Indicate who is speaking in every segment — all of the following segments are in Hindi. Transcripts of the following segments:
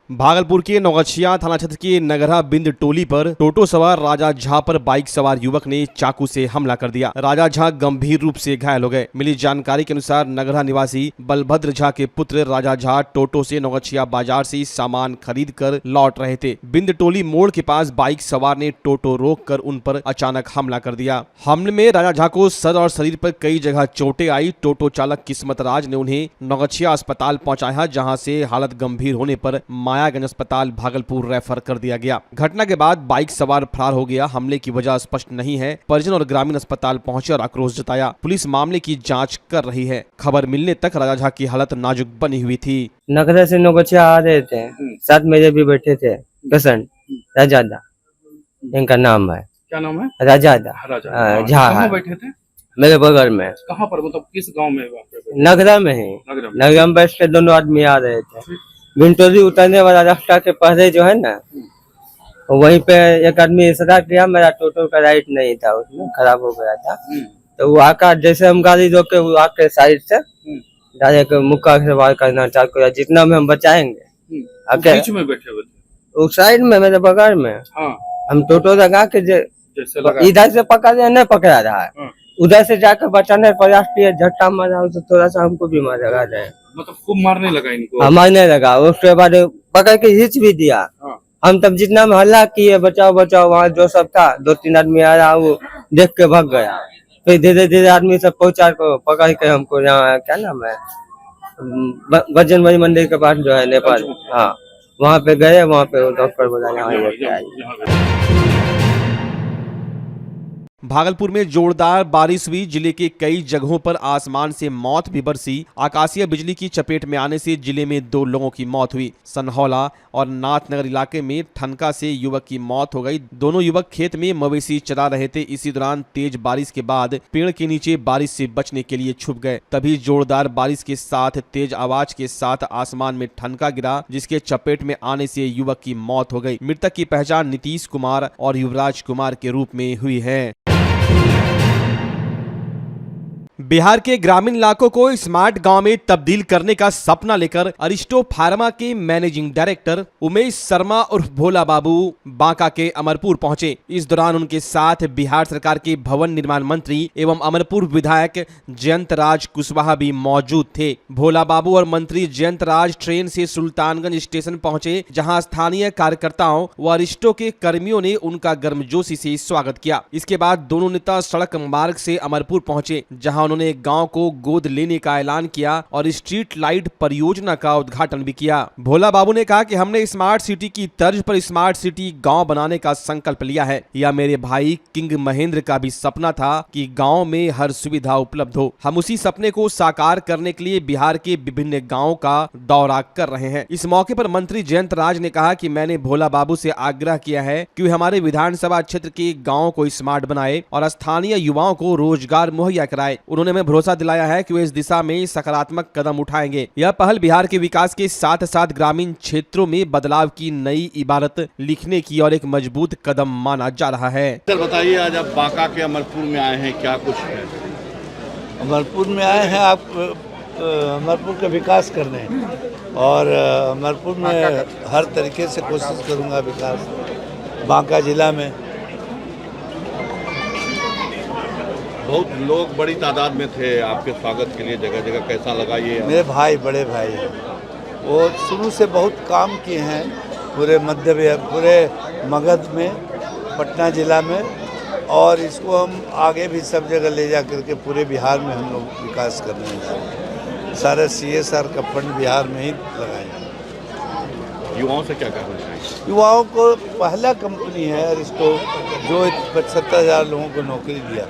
Speaker 1: भागलपुर के नौगछिया थाना क्षेत्र के नगरा बिंद टोली पर टोटो सवार राजा झा पर बाइक सवार युवक ने चाकू से हमला कर दिया। राजा झा गंभीर रूप से घायल हो गए। मिली जानकारी के अनुसार नगरा निवासी बलभद्र झा के पुत्र राजा झा टोटो से नौगछिया बाजार से सामान खरीद कर लौट रहे थे। बिंद टोली मोड़ के पास बाइक सवार ने टोटो रोककर उन पर अचानक हमला कर दिया। हमले में राजा झा को सर और शरीर पर कई जगह चोटें आई। टोटो चालक किस्मत राज ने उन्हें नौगछिया अस्पताल पहुंचाया, जहां से हालत गंभीर होने पर मायागंज अस्पताल भागलपुर रेफर कर दिया गया। घटना के बाद बाइक सवार फरार हो गया। हमले की वजह स्पष्ट नहीं है। परिजन और ग्रामीण अस्पताल पहुंचे और आक्रोश जताया। पुलिस मामले की जांच कर रही है। खबर मिलने तक राजा झा की हालत नाजुक बनी हुई थी।
Speaker 2: नगरा से नौगछिया आ रहे थे, साथ मेरे भी बैठे थे पेशेंट राजादा, इनका नाम है।
Speaker 3: क्या नाम है?
Speaker 2: राजादा झा
Speaker 3: कहाँ
Speaker 2: है।
Speaker 3: बैठे थे?
Speaker 2: मेरे बगल में।
Speaker 3: कहाँ पर, मतलब किस गांव में?
Speaker 2: नगरा में ही। नगरा में बैठ के दोनों आदमी आ रहे थे। बिंटोली उतरने वाला रास्ता के पहले जो है ना, वहीं पे एक आदमी इशारा किया। मेरा टोटो का राइट नहीं था, उसमें खराब हो गया था। तो वो आकर जैसे हम गाड़ी रोके, वो आके साइड से डायरेक्ट मुक्का से वार करना चालू किया। जितना में हम बचाएंगे।
Speaker 3: बीच में बैठे हुए थे?
Speaker 2: वो साइड में मेरे बगल में।
Speaker 3: हाँ।
Speaker 2: हम टोटो लगा के इधर से पकड़ नहीं पकड़ा रहा है, उधर से जाकर बचाने का प्रयास किया। झट्टा मारा तो थोड़ा सा हमको भी मार लगा जाए,
Speaker 3: मतलब खूब मारने लगा इनको?
Speaker 2: हाँ, मारने लगा। उसके बाद पकड़ के हिच भी दिया। हम तब जितना में हल्ला किए बचाओ बचाओ, वहाँ जो सब था 2-3 आदमी आया, वो देख के भाग गया। फिर धीरे धीरे आदमी सब पहुंचा को पकड़ के हमको यहाँ क्या नाम है, बजरंगबली मंदिर के पास जो है नेपाल, हाँ वहाँ पे गए। वहाँ पे डॉक्टर बोला यहाँ
Speaker 1: भागलपुर में जोरदार बारिश हुई। जिले के कई जगहों पर आसमान से मौत भी बरसी। आकाशीय बिजली की चपेट में आने से जिले में 2 लोगों की मौत हुई। सनहौला और नाथनगर इलाके में ठनका से युवक की मौत हो गई। दोनों युवक खेत में मवेशी चरा रहे थे। इसी दौरान तेज बारिश के बाद पेड़ के नीचे बारिश से बचने के लिए छुप गए। तभी जोरदार बारिश के साथ तेज आवाज के साथ आसमान में ठनका गिरा, जिसके चपेट में आने से युवक की मौत हो गई। मृतक की पहचान नीतीश कुमार और युवराज कुमार के रूप में हुई है। बिहार के ग्रामीण इलाकों को स्मार्ट गांव में तब्दील करने का सपना लेकर अरिस्टो फार्मा के मैनेजिंग डायरेक्टर उमेश शर्मा उर्फ भोला बाबू बांका के अमरपुर पहुंचे। इस दौरान उनके साथ बिहार सरकार के भवन निर्माण मंत्री एवं अमरपुर विधायक जयंत राज कुशवाहा भी मौजूद थे। भोला बाबू और मंत्री जयंत राज ट्रेन से सुल्तानगंज स्टेशन पहुंचे, जहां स्थानीय कार्यकर्ताओं व अरिस्टो के कर्मियों ने उनका गर्मजोशी से स्वागत किया। इसके बाद दोनों नेता सड़क मार्ग से अमरपुर पहुंचे, जहां उन्होंने गांव को गोद लेने का ऐलान किया और स्ट्रीट लाइट परियोजना का उद्घाटन भी किया। भोला बाबू ने कहा कि हमने स्मार्ट सिटी की तर्ज पर स्मार्ट सिटी गांव बनाने का संकल्प लिया है। यह मेरे भाई किंग महेंद्र का भी सपना था कि गांव में हर सुविधा उपलब्ध हो। हम उसी सपने को साकार करने के लिए बिहार के विभिन्न गाँव का दौरा कर रहे हैं। इस मौके पर मंत्री जयंत राज ने कहा कि मैंने भोला बाबू से आग्रह किया है कि वे हमारे विधानसभा क्षेत्र के गाँव को स्मार्ट बनाए और स्थानीय युवाओं को रोजगार मुहैया कराए। उन्होंने हमें भरोसा दिलाया है कि वे इस दिशा में सकारात्मक कदम उठाएंगे। यह पहल बिहार के विकास के साथ साथ ग्रामीण क्षेत्रों में बदलाव की नई इबारत लिखने की और एक मजबूत कदम माना जा रहा है।
Speaker 4: सर बताइए, आज आप बांका के अमरपुर में आए हैं, क्या कुछ है?
Speaker 5: अमरपुर में आए हैं आप अमरपुर का विकास करने, और अमरपुर में हर तरीके से कोशिश करूंगा विकास। बांका जिला में
Speaker 4: बहुत लोग बड़ी तादाद में थे आपके स्वागत के लिए, जगह जगह। कैसा लगा ये?
Speaker 5: मेरे भाई, बड़े भाई हैं, वो शुरू से बहुत काम किए हैं पूरे पूरे मगध में, पटना जिला में, और इसको हम आगे भी सब जगह ले जा करके पूरे बिहार में हम लोग विकास करने जा रहे हैं। सारे CSR का फंड बिहार में ही लगाएंगे।
Speaker 4: युवाओं से क्या कहना चाहिए?
Speaker 5: युवाओं को पहला कंपनी है अरिस्टो, जो 75,000 लोगों को नौकरी दिया,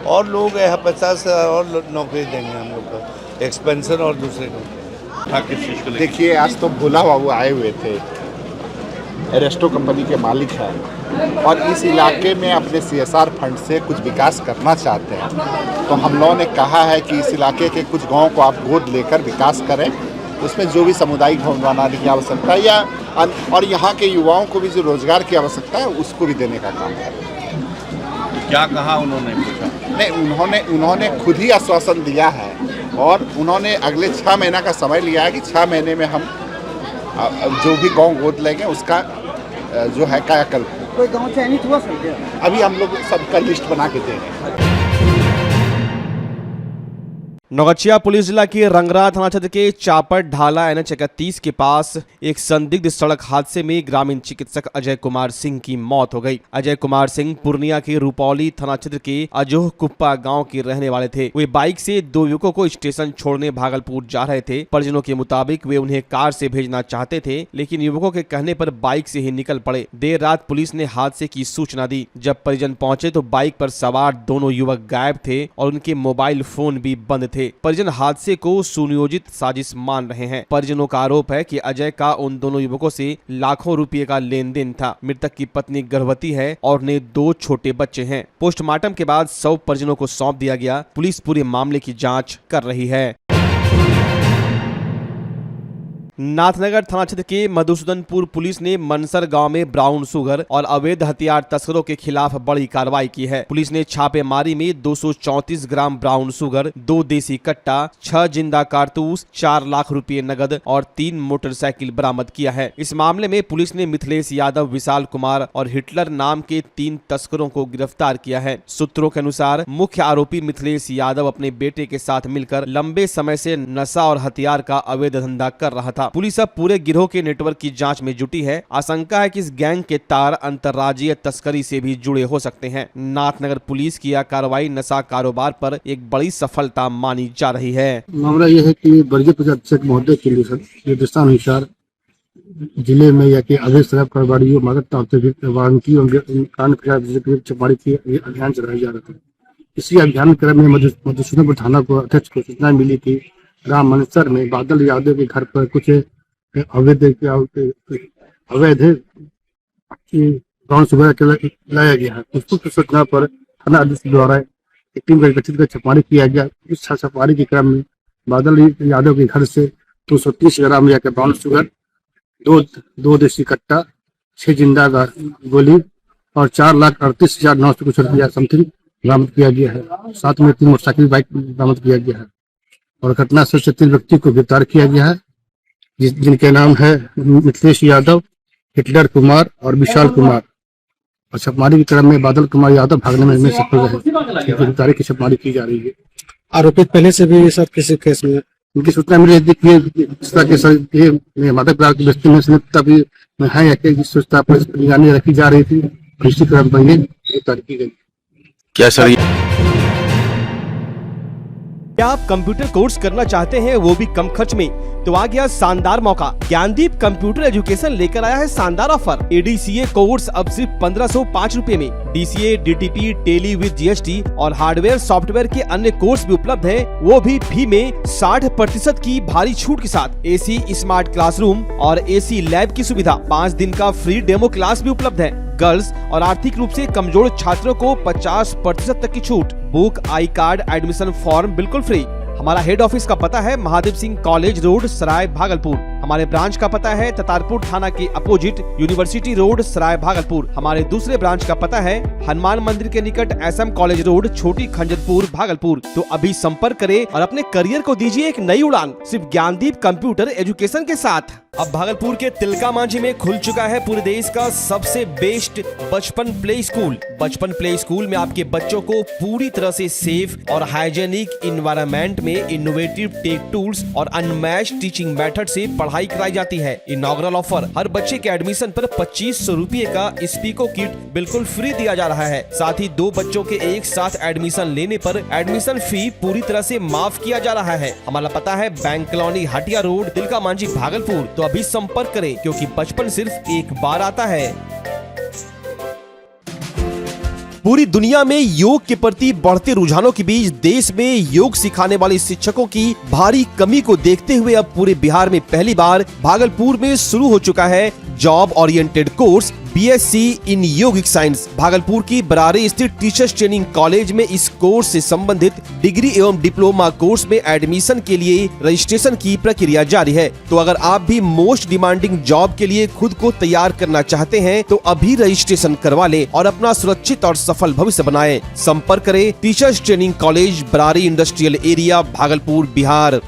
Speaker 5: और लोग 50,000 और नौकरी देंगे हम लोग को, एक्सपेंशन और दूसरे कंपनी।
Speaker 6: देखिए, आज तो भोला बाबू आए हुए थे, अरिस्टो कंपनी के मालिक हैं, और इस इलाके में अपने CSR फंड से कुछ विकास करना चाहते हैं। तो हम लोगों ने कहा है कि इस इलाके के कुछ गाँव को आप गोद लेकर विकास करें। उसमें जो भी सामुदायिक भवन बनाने की आवश्यकता है या और यहाँ के युवाओं को भी जो रोजगार की आवश्यकता है उसको भी देने का काम है।
Speaker 4: क्या कहा उन्होंने? पूछा
Speaker 6: नहीं, उन्होंने खुद ही आश्वासन दिया है, और उन्होंने अगले 6 महीना का समय लिया है कि 6 महीने में हम जो भी गांव गोद लेंगे उसका जो है कायाकल्प।
Speaker 7: कोई गांव चयनित हुआ सर क्या?
Speaker 6: अभी हम लोग सबका लिस्ट बना के दे रहे हैं।
Speaker 1: नौगछिया पुलिस जिला के रंगरा थाना क्षेत्र के चापट ढाला NH 31 के पास एक संदिग्ध सड़क हादसे में ग्रामीण चिकित्सक अजय कुमार सिंह की मौत हो गई। अजय कुमार सिंह पूर्णिया के रूपौली थाना क्षेत्र के अजोह कुप्पा गांव के रहने वाले थे। वे बाइक से 2 युवकों को स्टेशन छोड़ने भागलपुर जा रहे थे। परिजनों के मुताबिक वे उन्हें कार से भेजना चाहते थे, लेकिन युवकों के कहने पर बाइक से ही निकल पड़े। देर रात पुलिस ने हादसे की सूचना दी। जब परिजन पहुंचे तो बाइक पर सवार दोनों युवक गायब थे और उनके मोबाइल फोन भी बंद थे। परिजन हादसे को सुनियोजित साजिश मान रहे हैं। परिजनों का आरोप है कि अजय का उन दोनों युवकों से लाखों रुपए का लेन देन था। मृतक की पत्नी गर्भवती है और उन्हें 2 छोटे बच्चे हैं। पोस्टमार्टम के बाद शव परिजनों को सौंप दिया गया। पुलिस पूरे मामले की जांच कर रही है। नाथनगर थाना क्षेत्र के मधुसूदनपुर पुलिस ने मनसर गांव में ब्राउन शुगर और अवैध हथियार तस्करों के खिलाफ बड़ी कार्रवाई की है। पुलिस ने छापेमारी में 234 ग्राम ब्राउन शुगर, 2 देसी कट्टा, 6 जिंदा कारतूस, 4 लाख रुपए नगद और 3 मोटरसाइकिल बरामद किया है। इस मामले में पुलिस ने मिथिलेश यादव, विशाल कुमार और हिटलर नाम के 3 तस्करों को गिरफ्तार किया है। सूत्रों के अनुसार मुख्य आरोपी मिथिलेश यादव अपने बेटे के साथ मिलकर लंबे समय से नशा और हथियार का अवैध धंधा कर रहा था। पुलिस अब पूरे गिरोह के नेटवर्क की जांच में जुटी है। आशंका है कि इस गैंग के तार अंतर्राज्यीय तस्करी से भी जुड़े हो सकते हैं। नाथनगर पुलिस की यह कार्रवाई नशा कारोबार पर एक बड़ी सफलता मानी जा रही है।
Speaker 8: मामला यह है कि वर्गीय प्रशासक महोदय के लिए निर्देशानुसार जिले में या कि अवैध शराब कारोबारियों, मादक वारंटी छापेमारी की अभियान चलाया जा रहा था। इसी अभियान क्रम में मधुसूदनपुर थाना को अध्यक्ष को सूचना मिली थी ग्राम मनसर में बादल यादव के घर पर कुछ अवैध ब्राउन शुगर लाया गया है। उसको सूचना पर थाना अध्यक्ष द्वारा एक टीम का गठित कर छापेमारी किया गया। इस छापेमारी के क्रम में बादल यादव के घर से 230 ग्राम या ब्राउन शुगर, 2 देसी कट्टा, 6 जिंदा गोली और 4,38,900 कुछ रुपया समथिंग बरामद किया गया है। साथ में 3 मोटरसाइकिल बाइक बरामद किया गया है और घटना से 3 व्यक्ति को गिरफ्तार किया गया है, जिनके नाम है मिथिलेश यादव, हिटलर कुमार और विशाल कुमार। और छापेमारी के क्रम में बादल कुमार यादव भागने में सफल रहे। गिरफ्तारी की छापेमारी की जा रही है।
Speaker 7: आरोपित पहले से भी सब किसी केस में
Speaker 8: उनकी सूचना मिली है। मादक पदार्थ की बस्ती में संलिप्तता भी है या कि सूचना पर निगरानी रखी जा रही थी। इसी क्रम पर गिरफ्तारी की गई।
Speaker 1: क्या सर, क्या आप कंप्यूटर कोर्स करना चाहते हैं, वो भी कम खर्च में? तो आ गया शानदार मौका। ज्ञानदीप कंप्यूटर एजुकेशन लेकर आया है शानदार ऑफर। ADCA कोर्स अब सिर्फ 1505 रुपए में। DCA, DTP, Tally with GST और हार्डवेयर सॉफ्टवेयर के अन्य कोर्स भी उपलब्ध हैं, वो भी फी में 60% की भारी छूट के साथ। AC स्मार्ट क्लासरूम और AC लैब की सुविधा, 5 दिन का फ्री डेमो क्लास भी उपलब्ध है। गर्ल्स और आर्थिक रूप से कमजोर छात्रों को 50% तक की छूट। Book, I card, admission form बिल्कुल फ्री। हमारा हेड ऑफिस का पता है महादेव सिंह कॉलेज रोड, सराय भागलपुर। हमारे ब्रांच का पता है ततारपुर थाना के अपोजिट यूनिवर्सिटी रोड, सराय भागलपुर। हमारे दूसरे ब्रांच का पता है हनुमान मंदिर के निकट SM कॉलेज रोड, छोटी खंजरपुर, भागलपुर। तो अभी संपर्क करें और अपने करियर को दीजिए एक नई उड़ान, सिर्फ ज्ञानदीप कंप्यूटर एजुकेशन के साथ। अब भागलपुर के तिलका मांझी में खुल चुका है पूरे देश का सबसे बेस्ट बचपन प्ले स्कूल। बचपन प्ले स्कूल में आपके बच्चों को पूरी तरह से सेफ और हाइजेनिक इन्वायरमेंट में इनोवेटिव टेक टूल्स और अनमैच्ड टीचिंग मेथड से पढ़ाई कराई जाती है। इनॉग्रल ऑफर, हर बच्चे के एडमिशन पर 2500 रुपए का स्पीको किट बिल्कुल फ्री दिया जा रहा है। साथ ही 2 बच्चों के एक साथ एडमिशन लेने पर एडमिशन फी पूरी तरह से माफ किया जा रहा है। हमारा पता है bank colony, Hatia road, Tilka Manjhi, Bhagalpur. तो अभी संपर्क करें, क्योंकि बचपन सिर्फ एक बार आता है। पूरी दुनिया में योग के प्रति बढ़ते रुझानों के बीच देश में योग सिखाने वाले शिक्षकों की भारी कमी को देखते हुए अब पूरे बिहार में पहली बार भागलपुर में शुरू हो चुका है जॉब ओरिएंटेड कोर्स BSc इन योगिक साइंस। भागलपुर की बरारी स्थित टीचर्स ट्रेनिंग कॉलेज में इस कोर्स से संबंधित डिग्री एवं डिप्लोमा कोर्स में एडमिशन के लिए रजिस्ट्रेशन की प्रक्रिया जारी है। तो अगर आप भी मोस्ट डिमांडिंग जॉब के लिए खुद को तैयार करना चाहते हैं तो अभी रजिस्ट्रेशन करवा लें और अपना सुरक्षित और सफल भविष्य बनाएं। संपर्क करें teachers training college, Barari industrial area, Bhagalpur, Bihar.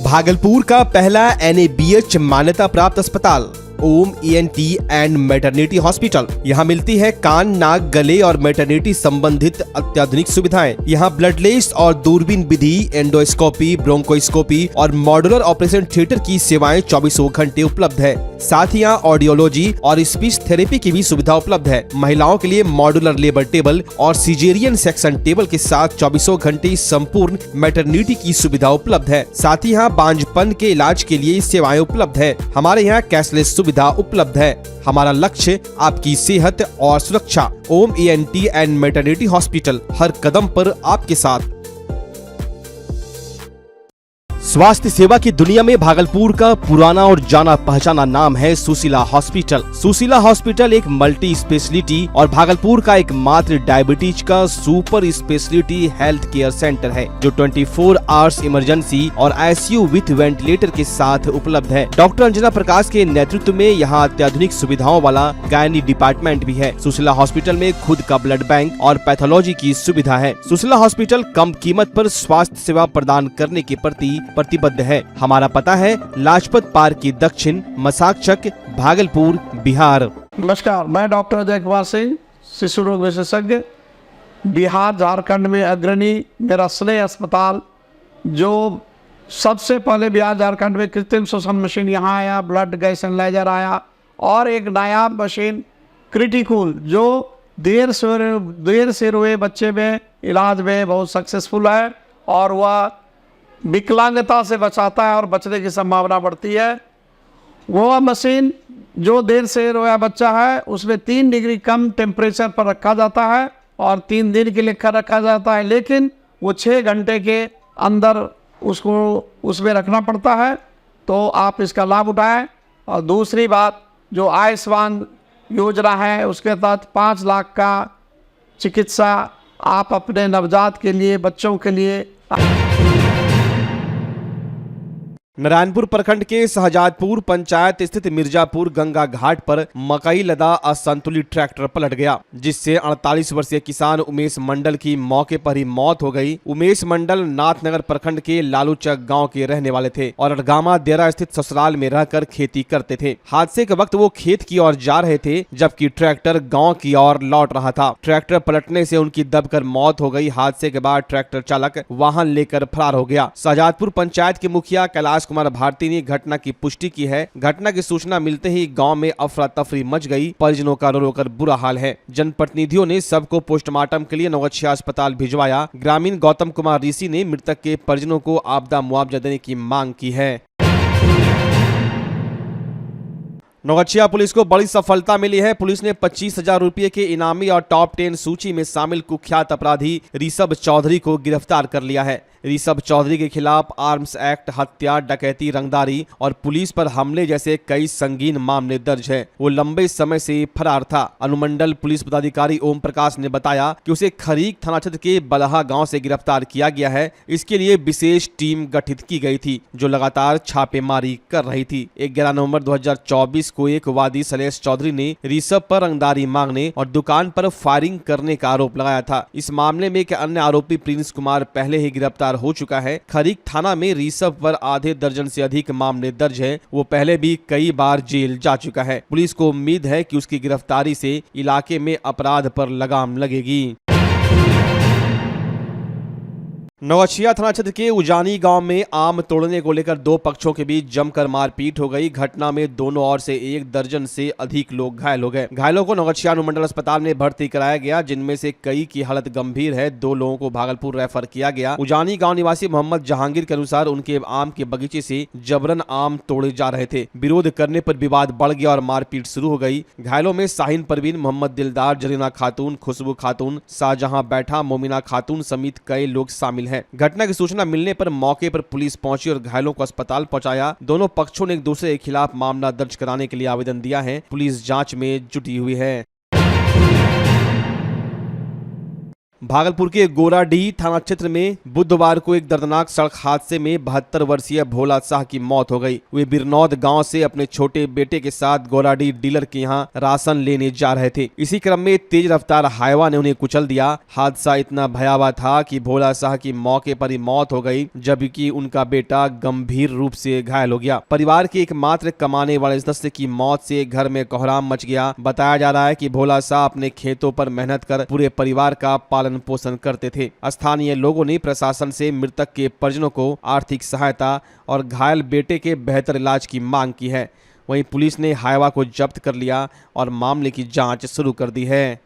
Speaker 1: Bhagalpur का पहला NABH मान्यता प्राप्त अस्पताल ओम ENT एंड मैटरनिटी हॉस्पिटल। यहाँ मिलती है कान, नाक, गले और मैटरनिटी संबंधित अत्याधुनिक सुविधाएं। यहाँ ब्लडलेस और दूरबीन विधि, एंडोस्कोपी, ब्रोंकोस्कोपी और मॉड्यूलर ऑपरेशन थिएटर की सेवाएं 24 घंटे उपलब्ध है। साथ ही यहाँ ऑडियोलॉजी और स्पीच थेरेपी की भी सुविधा उपलब्ध है। महिलाओं के लिए मॉड्यूलर लेबर टेबल और सिजेरियन सेक्शन टेबल के साथ 24 घंटे संपूर्ण मैटरनिटी की सुविधा उपलब्ध है। साथ ही यहाँ बांझपन के इलाज के लिए सेवाएं उपलब्ध है। हमारे यहाँ कैशलेस सुविधा उपलब्ध है। हमारा लक्ष्य आपकी सेहत और सुरक्षा। ओम ENT एंड मैटरनिटी हॉस्पिटल, हर कदम पर आपके साथ। स्वास्थ्य सेवा की दुनिया में भागलपुर का पुराना और जाना पहचाना नाम है सुशीला हॉस्पिटल। सुशीला हॉस्पिटल एक मल्टी स्पेशलिटी और भागलपुर का एकमात्र डायबिटीज का super speciality health care centre है, जो 24 आवर्स इमरजेंसी और ICU विथ वेंटिलेटर के साथ उपलब्ध है। डॉक्टर अंजना प्रकाश के नेतृत्व में यहाँ अत्याधुनिक सुविधाओं वाला गायनी डिपार्टमेंट भी है। सुशीला हॉस्पिटल में खुद का ब्लड बैंक और पैथोलॉजी की सुविधा है। सुशीला हॉस्पिटल कम कीमत पर स्वास्थ्य सेवा प्रदान करने के प्रति प्रतिबद्ध है। हमारा पता है लाजपत पार्क की दक्षिण, मसाकचक, भागलपुर, बिहार।
Speaker 9: नमस्कार, मैं डॉक्टर अजय कुमार सिंह, शिशु रोग विशेषज्ञ, बिहार झारखंड में अग्रणी मेरा स्नेह अस्पताल, जो सबसे पहले बिहार झारखंड में कृत्रिम श्वसन मशीन यहाँ आया, ब्लड गैस एनालाइजर आया और एक नायाब मशीन क्रिटिकल जो देर से रोए बच्चे में इलाज में बहुत सक्सेसफुल है और वह विकलांगता से बचाता है और बचने की संभावना बढ़ती है। वो मशीन जो देर से रोया बच्चा है उसमें 3 डिग्री कम टेम्परेचर पर रखा जाता है और 3 दिन के लिए रखा जाता है, लेकिन वो 6 घंटे के अंदर उसको उसमें रखना पड़ता है। तो आप इसका लाभ उठाएं। और दूसरी बात, जो आयुष्मान योजना है उसके तहत 5 लाख का चिकित्सा आप अपने नवजात के लिए, बच्चों के लिए।
Speaker 1: नारायणपुर प्रखंड के शहजादपुर पंचायत स्थित मिर्जापुर गंगा घाट पर मकई लदा असंतुलित ट्रैक्टर पलट गया, जिससे 48 वर्षीय किसान उमेश मंडल की मौके पर ही मौत हो गई। उमेश मंडल नाथनगर प्रखंड के लालूचक गांव के रहने वाले थे और अड़गामा देरा स्थित ससुराल में रहकर खेती करते थे। हादसे के वक्त वो खेत की ओर जा रहे थे, जबकि ट्रैक्टर गाँव की ओर लौट रहा था। ट्रैक्टर पलटने से उनकी दबकर मौत हो गई। हादसे के बाद ट्रैक्टर चालक वाहन लेकर फरार हो गया। शहजादपुर पंचायत के मुखिया कैलाश कुमार भारती ने घटना की पुष्टि की है। घटना की सूचना मिलते ही गांव में अफरा तफरी मच गई। परिजनों का रो रो कर बुरा हाल है। जनप्रतिनिधियों ने सबको पोस्टमार्टम के लिए नवगछिया अस्पताल भिजवाया। ग्रामीण गौतम कुमार ऋषि ने मृतक के परिजनों को आपदा मुआवजा देने की मांग की है। नवगछिया पुलिस को बड़ी सफलता मिली है। पुलिस ने 25,000 रुपये के इनामी और टॉप 10 सूची में शामिल कुख्यात अपराधी ऋषभ चौधरी को गिरफ्तार कर लिया है। ऋषभ चौधरी के खिलाफ आर्म्स एक्ट, हत्या, डकैती, रंगदारी और पुलिस पर हमले जैसे कई संगीन मामले दर्ज है। वो लंबे समय से फरार था। अनुमंडल पुलिस पदाधिकारी ओम प्रकाश ने बताया कि उसे खरीक थाना क्षेत्र के बलहा गांव से गिरफ्तार किया गया है। इसके लिए विशेष टीम गठित की गई थी, जो लगातार छापेमारी कर रही थी। 11 नवंबर 2024 को एक वादी शैलेश चौधरी ने ऋषभ पर रंगदारी मांगने और दुकान पर फायरिंग करने का आरोप लगाया था। इस मामले में एक अन्य आरोपी प्रिंस कुमार पहले ही गिरफ्तार हो चुका है। खरीक थाना में ऋषभ पर आधे दर्जन से अधिक मामले दर्ज है। वो पहले भी कई बार जेल जा चुका है। पुलिस को उम्मीद है कि उसकी गिरफ्तारी से इलाके में अपराध पर लगाम लगेगी। नवगछिया थाना क्षेत्र के उजानी गांव में आम तोड़ने को लेकर 2 पक्षों के बीच जमकर मारपीट हो गई। घटना में दोनों ओर से 1 दर्जन से अधिक लोग घायल हो गए। घायलों को नवगछिया अनुमंडल अस्पताल में भर्ती कराया गया, जिनमें से कई की हालत गंभीर है। 2 लोगों को भागलपुर रेफर किया गया। उजानी गांव निवासी मोहम्मद जहांगीर के अनुसार उनके आम के बगीचे से जबरन आम तोड़े जा रहे थे। विरोध करने पर विवाद बढ़ गया और मारपीट शुरू हो गई। घायलों में शाहीन परवीन, मोहम्मद दिलदार, जरीना खातून, खुशबू खातून, शाहजहां बैठा, मोमिना खातून समेत कई लोग शामिल है। घटना की सूचना मिलने पर मौके पर पुलिस पहुंची और घायलों को अस्पताल पहुंचाया। दोनों पक्षों ने एक दूसरे के खिलाफ मामला दर्ज कराने के लिए आवेदन दिया है। पुलिस जांच में जुटी हुई है। भागलपुर के गोराडीह थाना क्षेत्र में बुधवार को एक दर्दनाक सड़क हादसे में 72 वर्षीय भोला शाह की मौत हो गई। वे बिरनौद गांव से अपने छोटे बेटे के साथ गोराडीह डीलर के यहां राशन लेने जा रहे थे। इसी क्रम में तेज रफ्तार हाईवा ने उन्हें कुचल दिया। हादसा इतना भयावह था कि भोला शाह की मौके पर ही मौत हो गई, जबकि उनका बेटा गंभीर रूप से घायल हो गया। परिवार के एकमात्र कमाने वाले सदस्य की मौत से घर में कोहराम मच गया। बताया जा रहा है कि भोला शाह अपने खेतों पर मेहनत कर पूरे परिवार का पालन पोषण करते थे। स्थानीय लोगों ने प्रशासन से मृतक के परिजनों को आर्थिक सहायता और घायल बेटे के बेहतर इलाज की मांग की है। वहीं पुलिस ने हाईवा को जब्त कर लिया और मामले की जांच शुरू कर दी है।